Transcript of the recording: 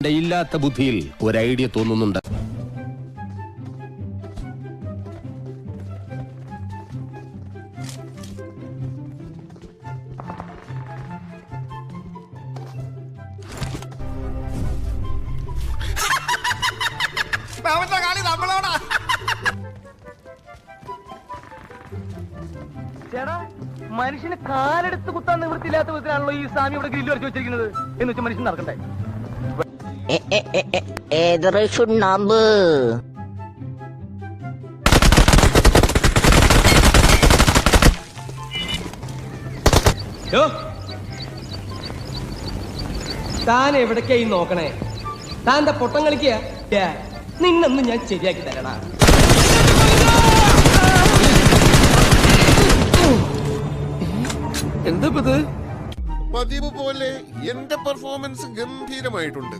ഇല്ലാത്ത ബുദ്ധിയിൽ ഒരു ഐഡിയ തോന്നുന്നുണ്ട്. ചേട്ടാ, മനുഷ്യന് കാലെടുത്ത് കുത്താൻ നിവൃത്തിയില്ലാത്ത വിധത്തിലാണല്ലോ ഈ സ്വാമി ഇവിടെ ഗ്രില്ല് വരച്ച് വെച്ചിരിക്കുന്നത്. എന്ന് വെച്ചാൽ മനുഷ്യൻ നടക്കട്ടെ. ഏതൊരു ചുണ്ണാമ്പ് താൻ എവിടേക്കായി നോക്കണേ? താന്റെ പൊട്ടം കളിക്കുക. നിന്നൊന്ന് ഞാൻ ശരിയാക്കി തരണ. എന്താ പതിവ് പോലെ എന്റെ പെർഫോമൻസ് ഗംഭീരമായിട്ടുണ്ട്.